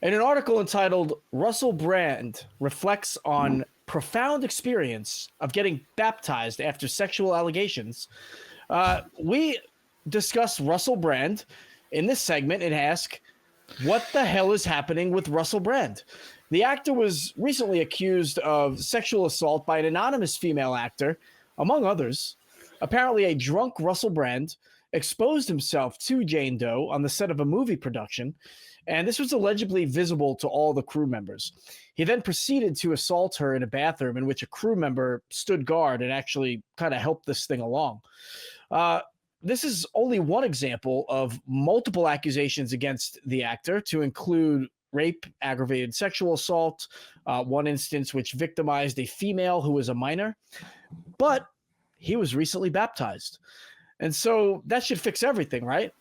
In an article entitled Russel Brand Reflects on Profound Experience of Getting Baptized After Sexual Allegations, we discuss Russel Brand in this segment and ask, what the hell is happening with Russel Brand? The actor was recently accused of sexual assault by an anonymous female actor, among others. Apparently, a drunk Russel Brand exposed himself to Jane Doe on the set of a movie production, and this was allegedly visible to all the crew members. He then proceeded to assault her in a bathroom in which a crew member stood guard and actually kind of helped this thing along. This is only one example of multiple accusations against the actor, to include rape, aggravated sexual assault, one instance which victimized a female who was a minor. But he was recently baptized. And so that should fix everything, right?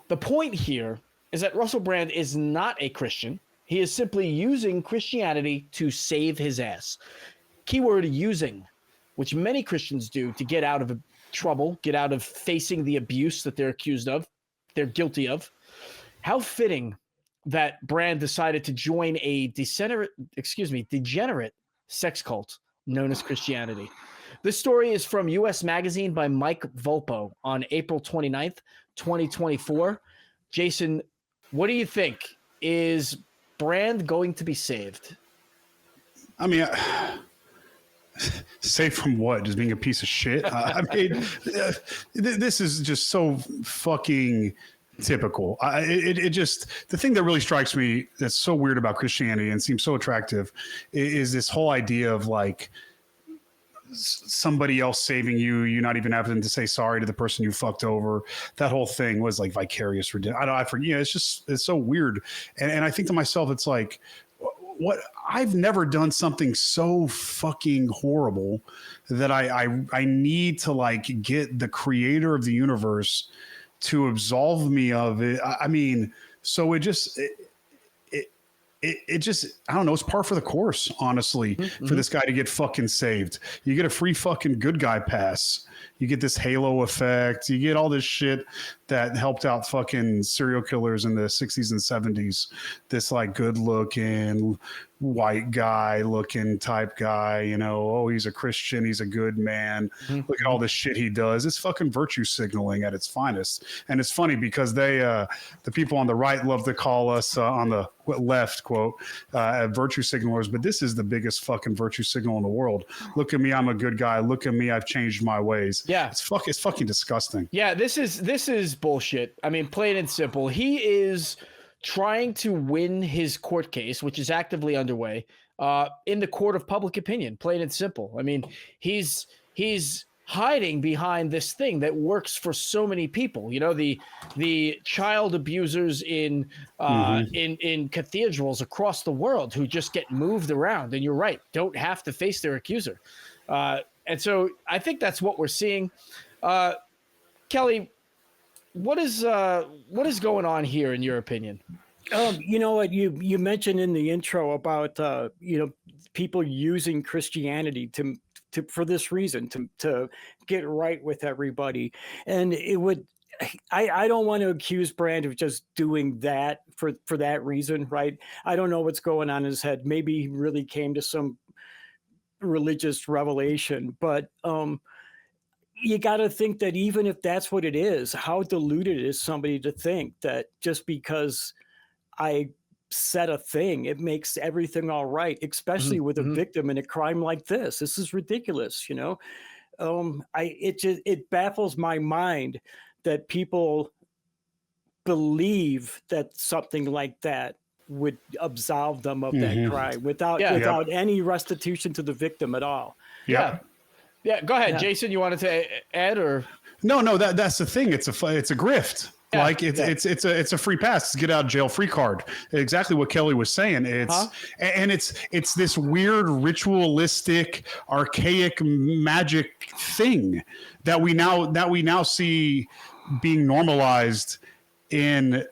The point here is that Russel Brand is not a Christian. He is simply using Christianity to save his ass. Keyword using, which many Christians do to get out of trouble, get out of facing the abuse that they're accused of, they're guilty of. How fitting that Brand decided to join a degenerate sex cult known as Christianity. This story is from US Magazine by Mike Volpo on April 29th, 2024. Jason, what do you think? Is Brand going to be saved? I mean, saved from what? Just being a piece of shit? I mean, this is just so fucking typical. The thing that really strikes me that's so weird about Christianity and seems so attractive is this whole idea of like somebody else saving you, you're not even having to say sorry to the person you fucked over. That whole thing was like vicarious redemption. I forget. It's so weird. And I think to myself, it's like, what? I've never done something so fucking horrible that I need to like get the creator of the universe to absolve me of it. I mean, so it just, I don't know, it's par for the course, honestly, for this guy to get fucking saved. You get a free fucking good guy pass. You get this halo effect. You get all this shit that helped out fucking serial killers in the 60s and 70s. This like good looking white guy looking type guy, you know, oh, he's a Christian, he's a good man. Look at all this shit he does. It's fucking virtue signaling at its finest. And it's funny because the people on the right love to call us on the left, quote, virtue signalers, but this is the biggest fucking virtue signal in the world. Look at me, I'm a good guy. Look at me, I've changed my ways. Yeah, it's fucking disgusting. Yeah, this is bullshit. I mean, plain and simple. He is trying to win his court case, which is actively underway, in the court of public opinion. Plain and simple. I mean, he's hiding behind this thing that works for so many people. You know, the child abusers in cathedrals across the world who just get moved around, and you're right, don't have to face their accuser. And so I think that's what we're seeing. Kelly, what is going on here in your opinion? You know what you mentioned in the intro about people using Christianity to for this reason to get right with everybody, and it would. I don't want to accuse Brand of just doing that for that reason, right? I don't know what's going on in his head. Maybe he really came to some religious revelation, but you got to think that even if that's what it is, how deluded is somebody to think that just because I said a thing, it makes everything all right, especially with a victim in a crime like this. This is ridiculous, you know? It baffles my mind that people believe that something like that would absolve them of that crime without any restitution to the victim at all. Yeah. Go ahead, Jason. You wanted to add or no? That's the thing. It's a grift. Yeah, like it's a free pass. It's get out of jail free card. Exactly what Kelly was saying. It's this weird ritualistic, archaic magic thing that we now see being normalized in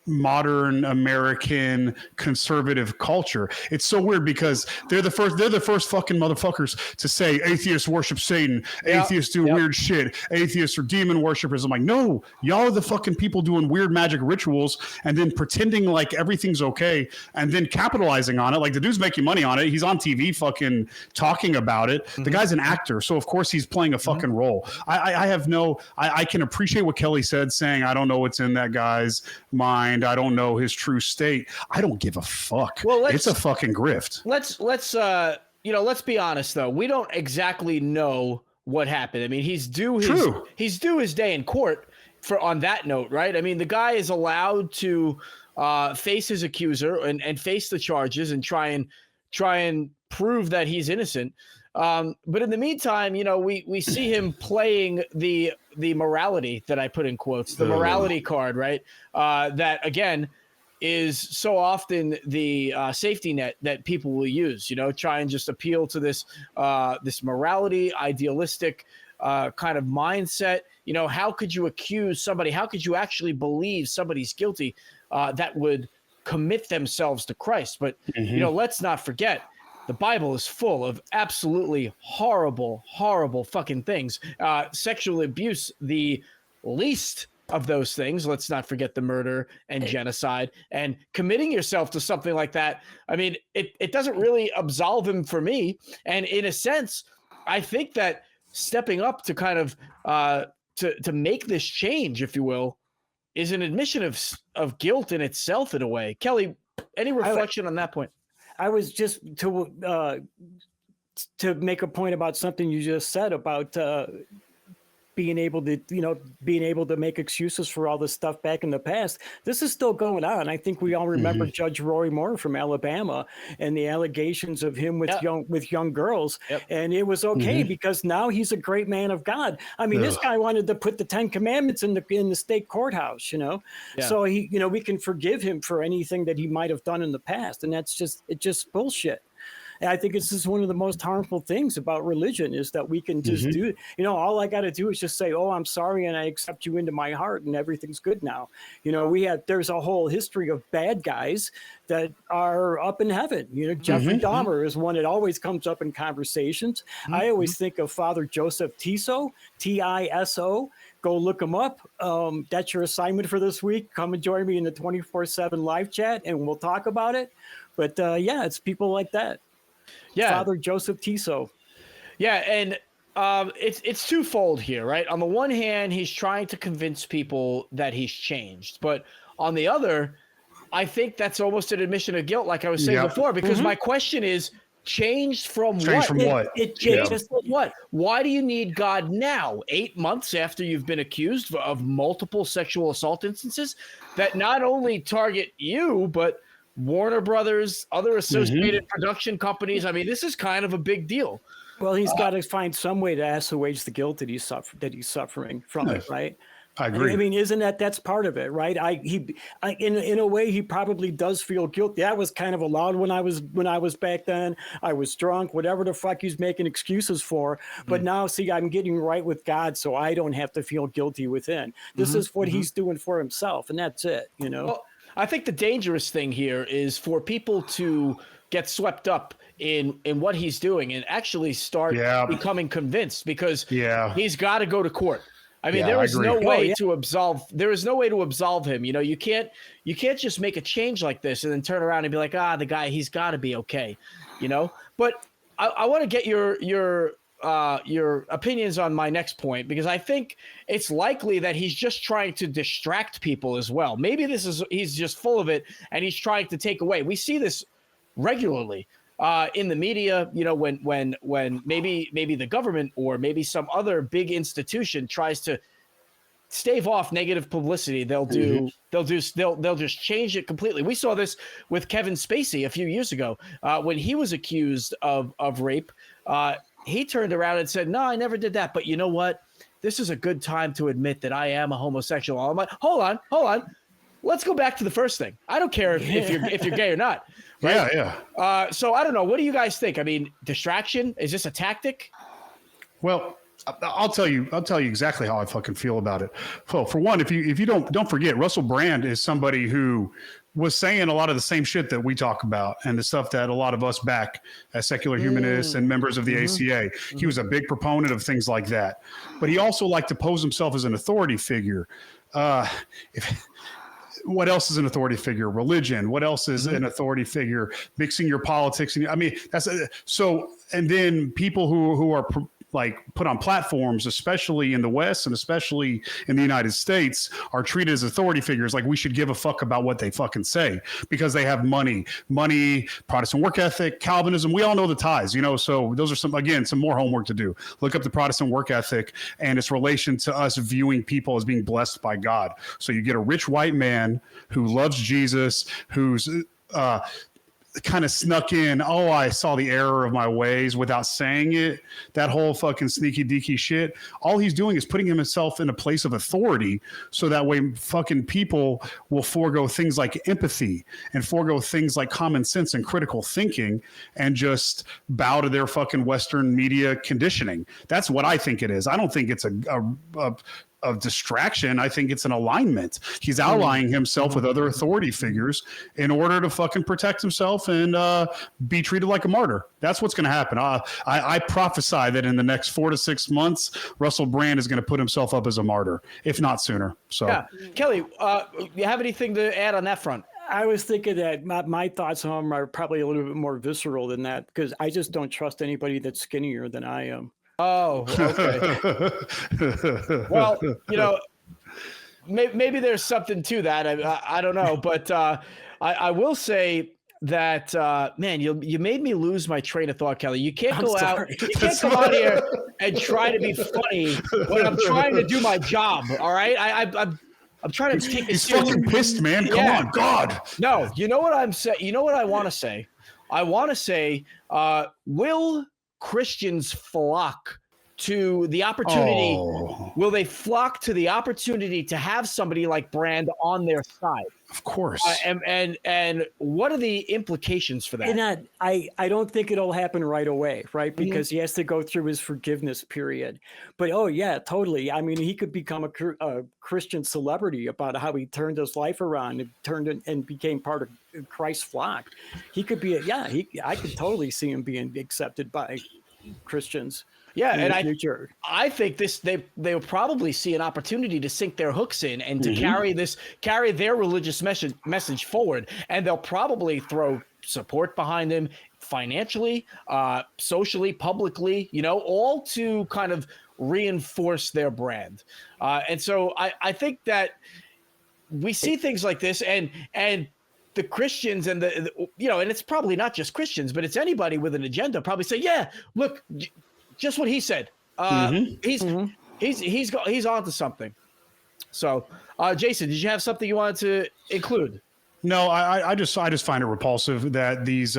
modern American conservative culture. It's so weird because they're the first fucking motherfuckers to say atheists worship Satan, atheists do weird shit, atheists are demon worshipers. I'm like, no, y'all are the fucking people doing weird magic rituals and then pretending like everything's okay and then capitalizing on it. Like the dude's making money on it. He's on TV fucking talking about it. The guy's an actor, so of course he's playing a fucking role. I can appreciate what Kelly said, saying I don't know what's in that guy's mind. I don't know his true state. I don't give a fuck. Well, it's a fucking grift. Let's be honest though. We don't exactly know what happened. I mean, he's due his day in court on that note, right? I mean, the guy is allowed to face his accuser and face the charges and try and prove that he's innocent. But in the meantime, we see him playing the morality that I put in quotes, the morality card, right? That again is so often the safety net that people will use, try and just appeal to this morality, idealistic kind of mindset. How could you accuse somebody? How could you actually believe somebody's guilty that would commit themselves to Christ? But, let's not forget, the Bible is full of absolutely horrible, horrible fucking things. Sexual abuse, the least of those things. Let's not forget the murder and genocide, and committing yourself to something like that. I mean, it doesn't really absolve him for me. And in a sense, I think that stepping up to kind of to make this change, if you will, is an admission of guilt in itself in a way. Kelly, any reflection on that point? I was just to make a point about something you just said about being able to make excuses for all this stuff back in the past. This is still going on. I think we all remember Judge Roy Moore from Alabama and the allegations of him with young girls. Yep. And it was okay because now he's a great man of God. I mean, this guy wanted to put the 10 Commandments in the state courthouse, So we can forgive him for anything that he might have done in the past. And it's just bullshit. And I think it's just one of the most harmful things about religion is that we can just do, all I got to do is just say, oh, I'm sorry, and I accept you into my heart, and everything's good now. There's a whole history of bad guys that are up in heaven. Jeffrey Dahmer is one that always comes up in conversations. I always think of Father Joseph Tiso, Tiso. Go look him up. That's your assignment for this week. Come and join me in the 24/7 live chat, and we'll talk about it. But it's people like that. Yeah, Father Joseph Tiso. Yeah, and it's twofold here, right? On the one hand, he's trying to convince people that he's changed, but on the other, I think that's almost an admission of guilt, like I was saying before. Because my question is, changed from what? Changed from what? Just what? Why do you need God now, 8 months after you've been accused of multiple sexual assault instances that not only target you, but Warner Brothers, other associated production companies? I mean, this is kind of a big deal. Well, he's got to find some way to assuage the guilt that he's suffering from it, right? I agree. I mean, isn't that's part of it, right? In a way, he probably does feel guilty. That was kind of allowed when I was back then. I was drunk, whatever the fuck he's making excuses for. But now, see, I'm getting right with God, so I don't have to feel guilty within. This is what he's doing for himself, and that's it, Well, I think the dangerous thing here is for people to get swept up in what he's doing and actually start becoming convinced, because he's got to go to court. I mean, there is no way to absolve. There is no way to absolve him. You can't just make a change like this and then turn around and be like, the guy, he's got to be okay. But I want to get your opinions on my next point, because I think it's likely that he's just trying to distract people as well. Maybe he's just full of it and he's trying to take away. We see this regularly in the media, when maybe the government or maybe some other big institution tries to stave off negative publicity, they'll just change it completely. We saw this with Kevin Spacey a few years ago when he was accused of rape. He turned around and said, no, I never did that. But you know what? This is a good time to admit that I am a homosexual. I'm like, hold on. Let's go back to the first thing. I don't care if you're gay or not. Right? Yeah. So I don't know. What do you guys think? I mean, distraction, is this a tactic? Well, I'll tell you exactly how I fucking feel about it. So for one, if you don't forget, Russell Brand is somebody who was saying a lot of the same shit that we talk about and the stuff that a lot of us back as secular humanists and members of the ACA. He was a big proponent of things like that, but he also liked to pose himself as an authority figure. What else is an authority figure? Religion. What else is an authority figure? Mixing your politics. And I mean, that's so. And then people who are like put on platforms, especially in the West and especially in the United States, are treated as authority figures. Like we should give a fuck about what they fucking say because they have money, Protestant work ethic, Calvinism. We all know the ties, you know, so those are some more homework to do. Look up the Protestant work ethic and its relation to us viewing people as being blessed by God. So you get a rich white man who loves Jesus, who's, kind of snuck in, oh, I saw the error of my ways without saying it. That whole fucking sneaky deaky shit. All he's doing is putting himself in a place of authority so that way fucking people will forego things like empathy and forego things like common sense and critical thinking and just bow to their fucking Western media conditioning. That's what I think it is. I don't think it's of distraction. I think it's an alignment. He's allying himself with other authority figures in order to fucking protect himself and be treated like a martyr. That's what's going to happen. I prophesy that in the next 4 to 6 months, Russell Brand is going to put himself up as a martyr, if not sooner. So, yeah. Kelly, you have anything to add on that front? I was thinking that my thoughts on him are probably a little bit more visceral than that because I just don't trust anybody that's skinnier than I am. Oh, okay. Well, you know, maybe there's something to that. I don't know, but I will say that man, you made me lose my train of thought, Kelly. You can't go out. You can't come out here and try to be funny when I'm trying to do my job. All right, I'm trying to take it. He's fucking pissed, man. Come on, God. No, you know what I'm saying. You know what I want to say. I want to say, will Christians flock to the opportunity? Will they flock to the opportunity to have somebody like Brand on their side? Of course. And what are the implications for that? And I don't think it'll happen right away, right? Because he has to go through his forgiveness period. But oh yeah, totally. I mean, he could become a Christian celebrity about how he turned his life around and became part of Christ's flock. He could be I could totally see him being accepted by Christians. Yeah, and I think they'll probably see an opportunity to sink their hooks in and to carry their religious message forward, and they'll probably throw support behind them financially, socially, publicly, you know, all to kind of reinforce their brand. And so I think that we see things like this, and the Christians and the you know, and it's probably not just Christians, but it's anybody with an agenda probably say, yeah, look. Just what he said. He's onto something. So, Jason, did you have something you wanted to include? No, I just find it repulsive that these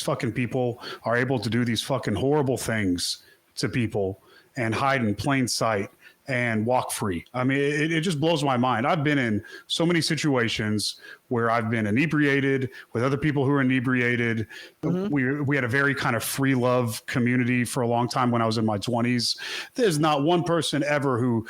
fucking people are able to do these fucking horrible things to people and hide in plain sight and walk free. I mean, it just blows my mind. I've been in so many situations where I've been inebriated with other people who are inebriated. We had a very kind of free love community for a long time when I was in my 20s. There's not one person ever who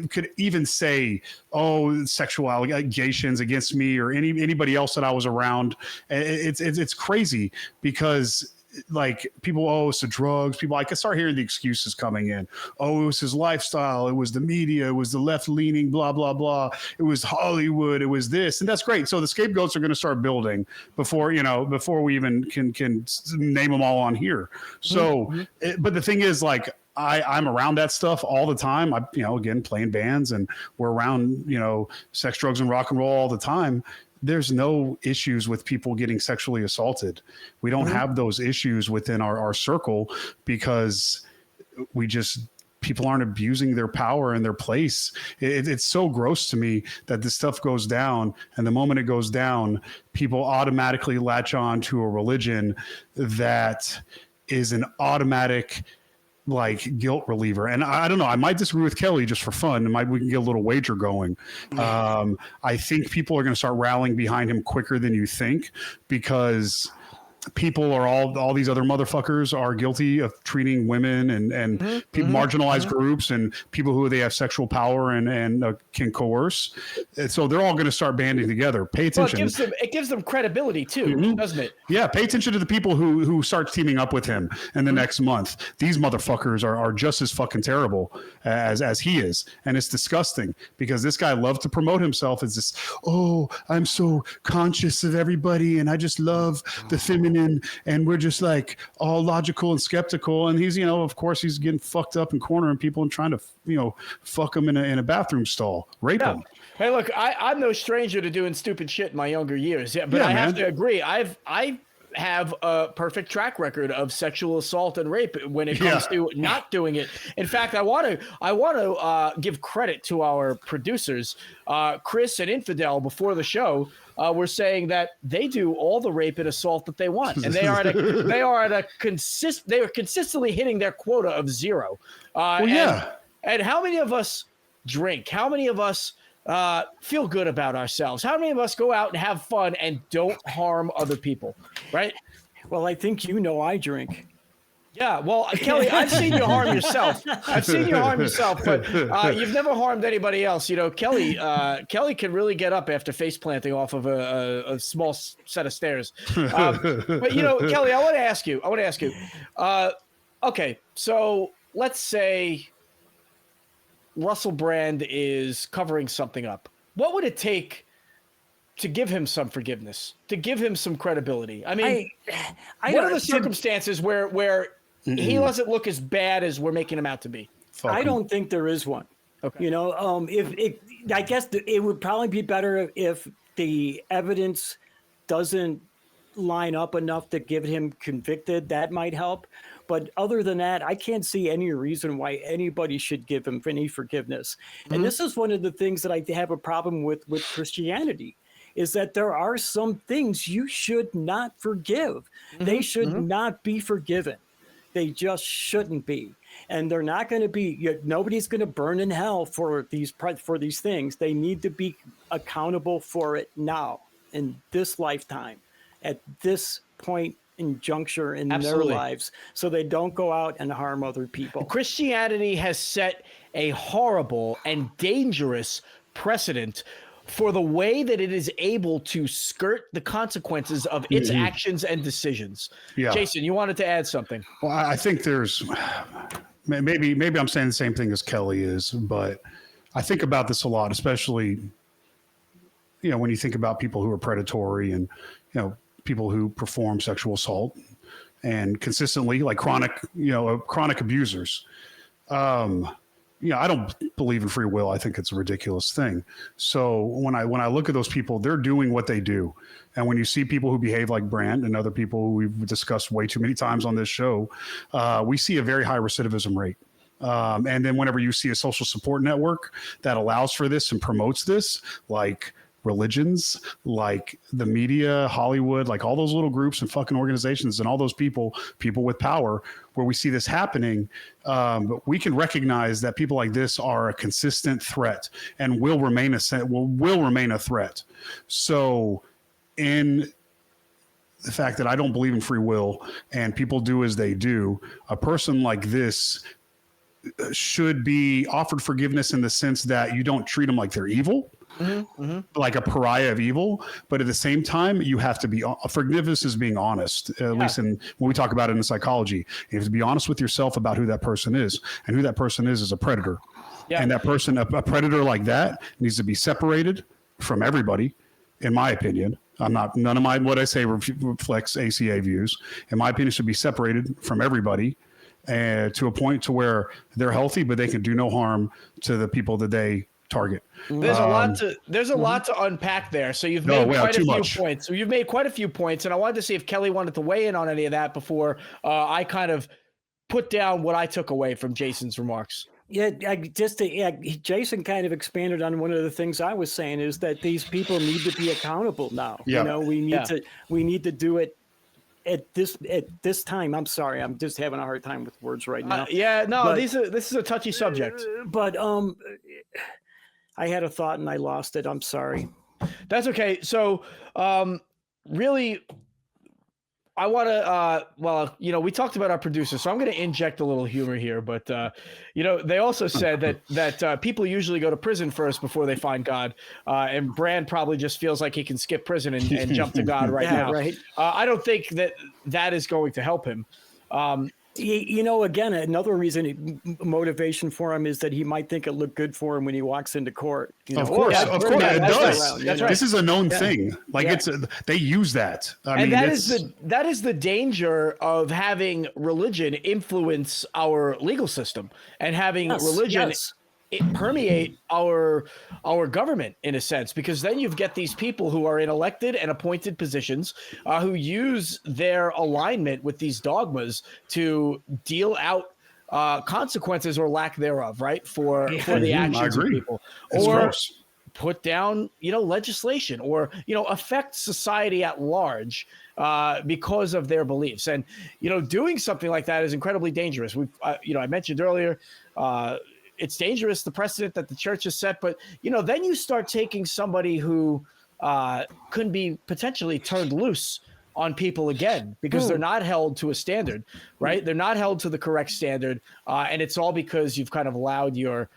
could even say, oh, sexual allegations against me or anybody else that I was around. It's crazy because like people, oh, it's the drugs. People, I can start hearing the excuses coming in. Oh, it was his lifestyle. It was the media. It was the left leaning, blah, blah, blah. It was Hollywood. It was this. And that's great. So the scapegoats are going to start building before we even can name them all on here. So, but the thing is, like, I'm around that stuff all the time. Again, playing bands, and we're around, sex, drugs, and rock and roll all the time. There's no issues with people getting sexually assaulted. We don't have those issues within our circle because people aren't abusing their power and their place. It's so gross to me that this stuff goes down. And the moment it goes down, people automatically latch on to a religion that is an automatic like guilt reliever. And I don't know, I might disagree with Kelly just for fun. We can get a little wager going. I think people are going to start rallying behind him quicker than you think because people or all these other motherfuckers are guilty of treating women and people, marginalized groups and people who they have sexual power and can coerce. And so they're all going to start banding together. Pay attention. Well, it gives them credibility too, doesn't it? Yeah, pay attention to the people who start teaming up with him in the next month. These motherfuckers are just as fucking terrible as he is. And it's disgusting because this guy loves to promote himself as this, oh, I'm so conscious of everybody and I just love the feminine and we're just like all logical and skeptical. And he's, of course he's getting fucked up and cornering people and trying to, fuck them in a bathroom stall, rape them. Hey, look, I'm no stranger to doing stupid shit in my younger years. Yeah, but I have to agree. I have a perfect track record of sexual assault and rape when it comes to not doing it. In fact, I want to give credit to our producers, Chris and Infidel, before the show. Were saying that they do all the rape and assault that they want, and they are consistently hitting their quota of 0. And how many of us drink? How many of us feel good about ourselves? How many of us go out and have fun and don't harm other people? Right? Well, I think I drink. Yeah, well, Kelly, I've seen you harm yourself. But you've never harmed anybody else. Kelly can really get up after face planting off of a small set of stairs. But Kelly, I want to ask you. Okay, so let's say Russel Brand is covering something up. What would it take to give him some forgiveness, to give him some credibility? I mean, what are the circumstances where he doesn't look as bad as we're making him out to be? I don't think there is one. Okay. I guess it would probably be better if the evidence doesn't line up enough to get him convicted. That might help. But other than that, I can't see any reason why anybody should give him any forgiveness. And this is one of the things that I have a problem with Christianity, is that there are some things you should not forgive. They should not be forgiven. They just shouldn't be. And they're not going to be, nobody's going to burn in hell for these things. They need to be accountable for it now, in this lifetime, at this point in juncture in their lives, so they don't go out and harm other people. Christianity has set a horrible and dangerous precedent for the way that it is able to skirt the consequences of its actions and decisions. Yeah. Jason, you wanted to add something. Well, I think there's maybe I'm saying the same thing as Kelly is, but I think about this a lot, especially, when you think about people who are predatory and, people who perform sexual assault and consistently, like chronic abusers. I don't believe in free will. I think it's a ridiculous thing. So when I look at those people, they're doing what they do. And when you see people who behave like Brand and other people who we've discussed way too many times on this show, we see a very high recidivism rate. And then whenever you see a social support network that allows for this and promotes this, like religions, like the media, Hollywood, like all those little groups and fucking organizations and all those people with power, where we see this happening, we can recognize that people like this are a consistent threat and will remain a threat. So in the fact that I don't believe in free will and people do as they do, a person like this should be offered forgiveness in the sense that you don't treat them like they're evil. Like a pariah of evil, but at the same time, you have to be forgiveness is being honest. At least when we talk about it in psychology, you have to be honest with yourself about who that person is, and who that person is a predator. Yeah. And that person, a predator like that, needs to be separated from everybody. In my opinion, none of what I say reflects ACA views. In my opinion, should be separated from everybody, to a point to where they're healthy, but they can do no harm to the people that they target. There's a lot to unpack there. So you've made quite a few points. So you've made quite a few points, and I wanted to see if Kelly wanted to weigh in on any of that before I kind of put down what I took away from Jason's remarks. Yeah, Jason kind of expanded on one of the things I was saying, is that these people need to be accountable now. Yeah. We need to do it at this time. I'm sorry, I'm just having a hard time with words right now. This is a touchy subject. But I had a thought and I lost it. I'm sorry. That's okay. So, really, I want to, well, we talked about our producer, so I'm going to inject a little humor here. But, they also said that people usually go to prison first before they find God. And Brand probably just feels like he can skip prison and jump to God right now. Right. I don't think that is going to help him. Again, another reason motivation for him is that he might think it looked good for him when he walks into court. Of course, it does. That's right. This is a known thing. Like they use that. That is the danger of having religion influence our legal system and having religion permeate our government in a sense, because then you get these people who are in elected and appointed positions who use their alignment with these dogmas to deal out consequences or lack thereof, right, for the actions of people, or put down legislation, or affect society at large because of their beliefs. And doing something like that is incredibly dangerous. I mentioned earlier, it's dangerous, the precedent that the church has set, but then you start taking somebody who could be potentially turned loose on people again, because they're not held to a standard, right? They're not held to the correct standard, and it's all because you've kind of allowed your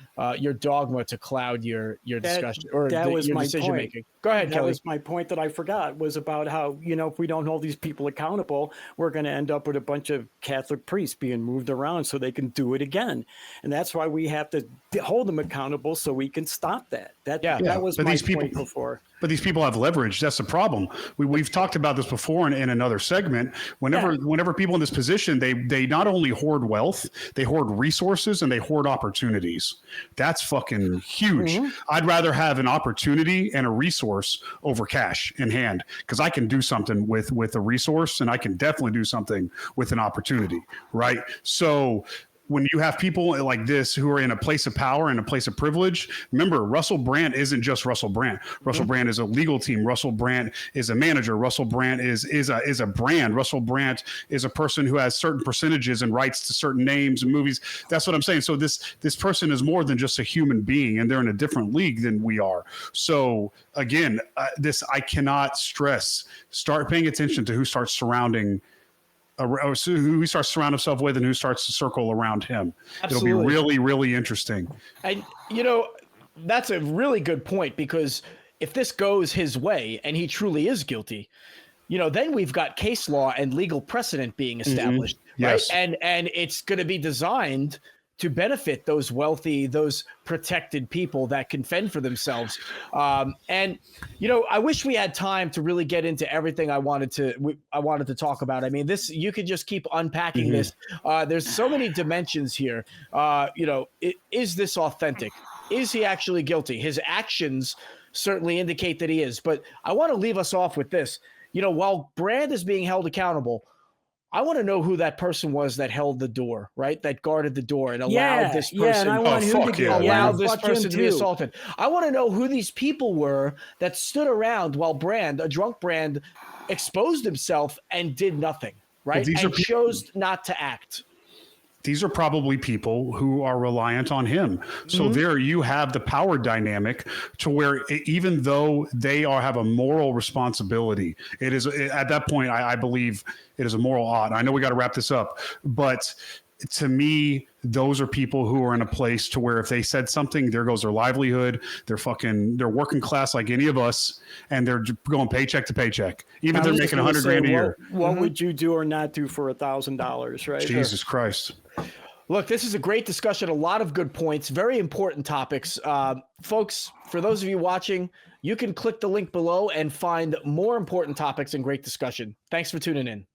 dogma to cloud your discussion or your decision making. Go ahead, Kelly. That was my point that I forgot, was about how, if we don't hold these people accountable, we're going to end up with a bunch of Catholic priests being moved around so they can do it again. And that's why we have to hold them accountable so we can stop that. That was my point before. But these people have leverage. That's the problem. We've talked about this before in another segment. Whenever people in this position, they not only hoard wealth, they hoard resources, and they hoard opportunities. That's fucking huge. Mm-hmm. I'd rather have an opportunity and a resource over cash in hand, because I can do something with a resource, and I can definitely do something with an opportunity, right? So when you have people like this who are in a place of power and a place of privilege, remember, Russel Brand isn't just Russel Brand. Russel Brand is a legal team. Russel Brand is a manager. Russel Brand is a brand. Russel Brand is a person who has certain percentages and rights to certain names and movies. That's what I'm saying. So this person is more than just a human being, and they're in a different league than we are. So again, I cannot stress. Start paying attention to who starts surrounding. Who he starts to surround himself with, and who starts to circle around him. Absolutely. It'll be really, really interesting. And that's a really good point, because if this goes his way and he truly is guilty, then we've got case law and legal precedent being established, right? Yes. And it's going to be designed to benefit those wealthy, those protected people that can fend for themselves. And I wish we had time to really get into everything I wanted to talk about. I mean, you could just keep unpacking this. There's so many dimensions here. Is this authentic? Is he actually guilty? His actions certainly indicate that he is. But I want to leave us off with this. While Brand is being held accountable, I want to know who that person was that held the door, right? That guarded the door and allowed this person to be assaulted. I want to know who these people were that stood around while a drunk Brand, exposed himself and did nothing, right? And chose not to act. These are probably people who are reliant on him. So there you have the power dynamic to where even though they have a moral responsibility, it is at that point, I believe it is a moral ought. I know we got to wrap this up, but to me, those are people who are in a place to where if they said something, there goes their livelihood. They're working class like any of us, and they're going paycheck to paycheck. Even if they're making $100,000 a year. What would you do or not do for $1,000, right? Jesus Christ. Look, this is a great discussion. A lot of good points, very important topics. Folks, for those of you watching, you can click the link below and find more important topics and great discussion. Thanks for tuning in.